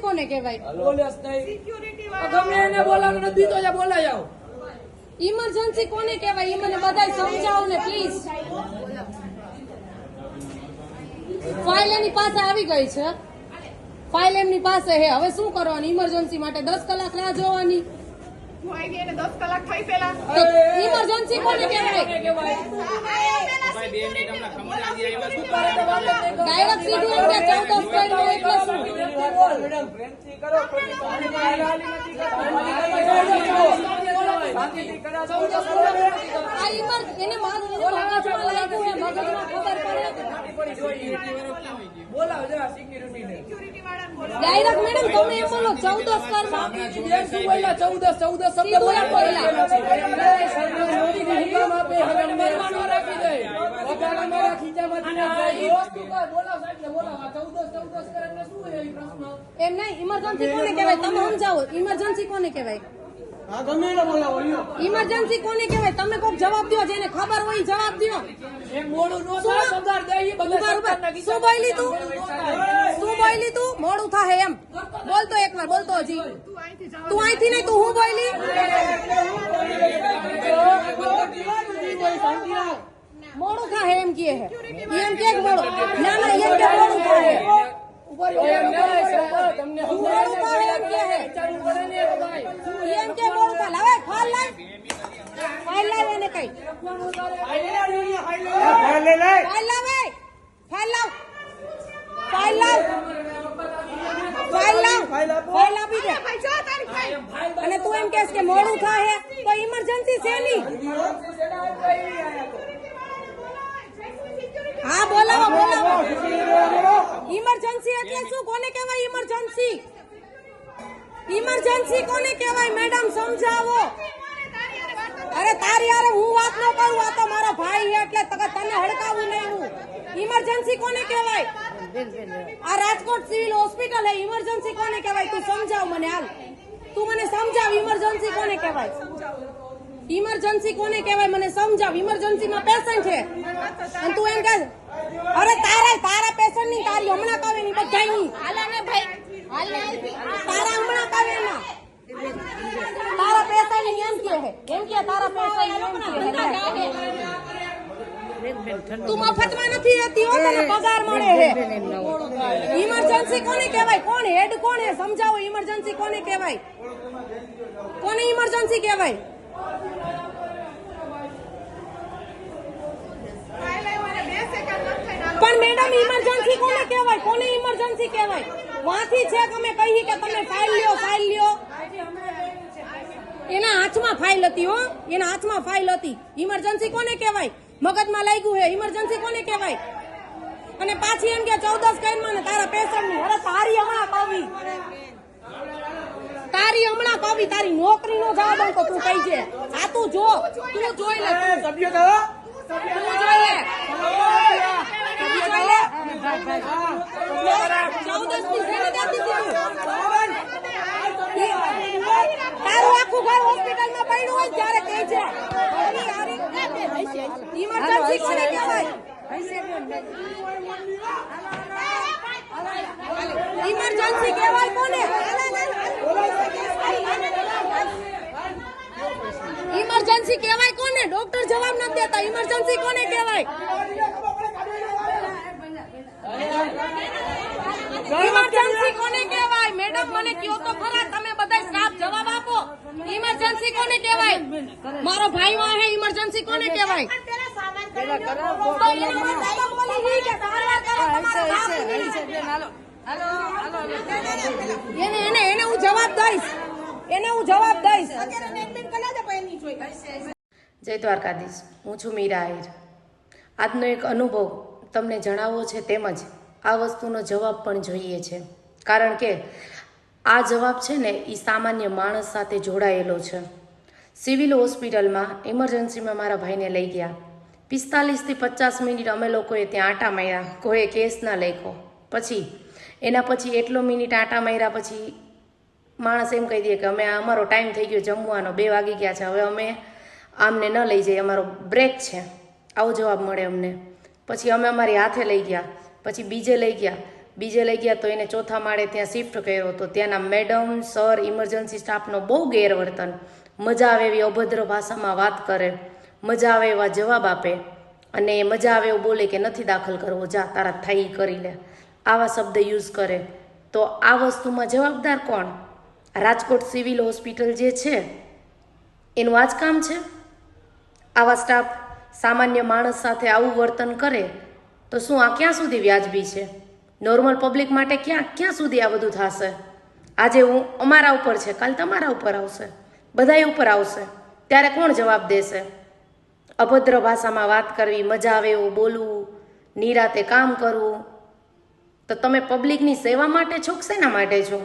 કોને કહેવાય? પોલીસ નહીં, ગમે એને બોલાવો નથી તો બોલાઈ આવો. ઇમરજન્સી કોને કહેવાય? એ મને બધાય સમજાવો ને પ્લીઝ. ફાઇલ એની પાસે આવી ગઈ છે, ફાઇલ એમની પાસે હે. હવે શું કરવાનું? ઇમરજન્સી માટે 10 કલાક રાહ જોવાની. 10 કલાક થઈ પેલા ઇમરજન્સી કોને કહેવાય? ડાયરેક્ટ સીધું એમ કે 14 સ્ક્વેર એટલે શું? મેડમ પ્રેમથી કરો, આ એને મારું મગજમાં લાગ્યું હે, મગજમાં ખબર પડે. બોલાવો જરા સિક્યુરિટીને. ડાયરેક્ટ મેડમ તમે એમ બોલો 14 સ્ક્વેરમાં 14 શબ્દ બોલ્યા. એમ નહીં. ઇમરજન્સી કોને કહેવાય તમે સમજાવો. ઇમરજન્સી કોને કહેવાય? ઇમરજન્સી કોને કહેવાય? તમે કોઈક જવાબ દો, જેને ખબર હોય જવાબ દો. શું બોલી તું? શું બોલી તું? મોડું થાય એમ બોલતો એકવાર, બોલતો હજી. તું અહીંથી નહીં, તું હું બોલી? મોડું થાય એમ કે હે, એમ કે મોડું. ના ના, એમ કે મોડું થાય. એમ કે મોડું થાય. લાવે ફાઇલ લાવ, ફાઇલ લાવ. એને કઈ ફાઇલ લાવે, ફાઇલ લાવ, ફાઇલ લાવ, ફાઇલ લાવ, ફાઇલ આપી દે. અને તું એમ કહેશ કે મોડું થાય તો ઇમરજન્સી છે ની? હા બોલાવો, બોલાવો. ઇમરજન્સી એટલે શું? કોને કહેવાય ઇમરજન્સી? ઇમરજન્સી કોને કહેવાય મેડમ સમજાવો. અરે તારી યાર હું વાત ન કરું, આ તો મારો ભાઈ છે એટલે તને હડકાવું નહીં હું. ઇમરજન્સી કોને કહેવાય? આ રાજકોટ સિવિલ હોસ્પિટલ હે, ઇમરજન્સી કોને કહેવાય? તું સમજાવ મને. હાલ તું મને સમજાવ, ઇમરજન્સી કોને કહેવાય? ઇમરજન્સી કોને કહેવાય મને સમજાવ. ઇમરજન્સી માં પેશન્ટ છે અને તું એમ કહે અરે તારા પેશન્ટ ની, તારી હમણાં કાવે ની, બધાય ની. તારા હમણાં કાવે ના, તારા પેશન્ટ ની એમ કે હે, એમ કે તારા પેશન્ટ એમ કે. તું મફતમાં નથી રહેતી હો, તને પગાર મળે હે. ઇમરજન્સી કોને કહેવાય? કોણ હેડ કોણ હે? સમજાવો. ઇમરજન્સી કોને કહેવાય? કોને ઇમરજન્સી કહેવાય? પણ મેડમ ઇમરજન્સી કોને કહેવાય? કોને ઇમરજન્સી કહેવાય? વાંથી છે કે અમે કહીએ કે તમે ફાઇલ લ્યો, ફાઇલ લ્યો. એના હાથમાં ફાઇલ હતી હો, એના હાથમાં ફાઇલ હતી. ઇમરજન્સી કોને કહેવાય? મગજમાં લાગ્યું હે. ઇમરજન્સી કોને કહેવાય? અને પાછી એમ કે 14 સ્કેનમાં ને તારા પેશન્ટ ની. અરે તારી હમણાં પાવી, તારી હમણાં પાવી. તારી નોકરી નો જવાબ તો તું કહી છે. આ તું જો, તું જોઈ લે, તું જોઈ લે, તું જોઈ લે. 14 ની જેને દેતી તું. તારું આખું ઘર હોસ્પિટલમાં પડ્યું હોય ત્યારે કહે છે. ઇમરજન્સી કોને કહેવાય? ઇમરજન્સી કહેવાય કોને? ઇમરજન્સી કહેવાય કોને? ડોક્ટર જવાબ નથી દેતા. ઇમરજન્સી કોને કહેવાય? ઇમરજન્સી કોને કહેવાય? મેડમ મને કયો તો ખરા, તમે બધા સ્ટાફ જવાબ આપો. ઇમરજન્સી કોને કહેવાય? મારો ભાઈ વાહ હે, ઇમરજન્સી કોને કહેવાય? એને હું જવાબ દઈશ, એને હું જવાબ દઈશ. જય દ્વારકાધીશ. હું છું મીરા આહિર. આજનો એક અનુભવ તમને જણાવવો છે, તેમજ આ વસ્તુનો જવાબ પણ જોઈએ છે. કારણ કે આ જવાબ છે ને એ સામાન્ય માણસ સાથે જોડાયેલો છે. સિવિલ હોસ્પિટલમાં ઇમરજન્સીમાં મારા ભાઈને લઈ ગયા. 45 થી 50 મિનિટ અમે લોકોએ ત્યાં આટા માર્યા. કોઈએ કેસ ના લખ્યો. એના પછી એટલો મિનિટ આટા માર્યા પછી માણસ એમ કહી દે કે અમે અમારો ટાઈમ થઈ ગયો જમવાનો, 2 વાગી ગયા છે, હવે અમે આમને ન લઈ જઈએ, અમારો બ્રેક છે. આવો જવાબ મળે અમને. પછી અમે અમારી હાથે લઈ ગયા, પછી બીજે લઈ ગયા, બીજે લઈ ગયા તો એને ચોથા માળે ત્યાં શિફ્ટ કર્યો તો ત્યાંના મેડમ સર ઇમરજન્સી સ્ટાફનો બહુ ગેરવર્તન, મજા આવે એવી અભદ્ર ભાષામાં વાત કરે, મજા આવે એવા જવાબ આપે અને મજા આવે એવું બોલે કે નથી દાખલ કરવો, જા તારા થાય ઈ કરી લે, આવા શબ્દ યુઝ કરે. તો આ વસ્તુમાં જવાબદાર કોણ? રાજકોટ સિવિલ હોસ્પિટલ જે છે એનું આ જ કામ છે? આવા સ્ટાફ સામાન્ય માણસ સાથે આવું વર્તન કરે તો શું આ ક્યાં સુધી વ્યાજબી છે? નોર્મલ પબ્લિક માટે ક્યાં સુધી આ બધું થશે? આજે અમારા ઉપર છે, કાલ તમારા ઉપર આવશે, બધાય ઉપર આવશે, ત્યારે કોણ જવાબ દેશે? અભદ્ર ભાષામાં વાત કરવી, મજા આવે એવું બોલવું, નિરાતે કામ કરવું, તો તમે પબ્લિકની સેવા માટે છો કે શેના માટે છો?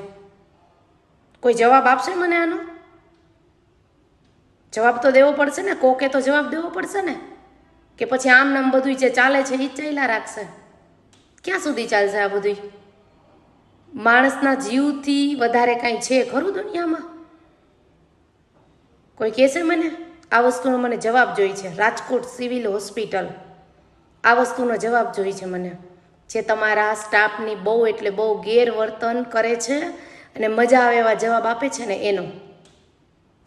કોઈ જવાબ આપશે મને આનો? જવાબ તો દેવો પડશે ને, કોકે તો જવાબ દેવો પડશે ને, કે પછી આમ નામ બધું જે ચાલે છે એ જ ચાલ્યા રાખશે? ક્યાં સુધી ચાલશે આ બધું? માણસના જીવથી વધારે કાંઈ છે ખરું દુનિયામાં? કોઈ કહેશે મને? આ વસ્તુનો મને જવાબ જોઈએ છે. રાજકોટ સિવિલ હોસ્પિટલ આ વસ્તુનો જવાબ જોઈએ છે મને, જે તમારા સ્ટાફની બહુ એટલે બહુ ગેરવર્તન કરે છે અને મજા આવે એવા જવાબ આપે છે ને એનો.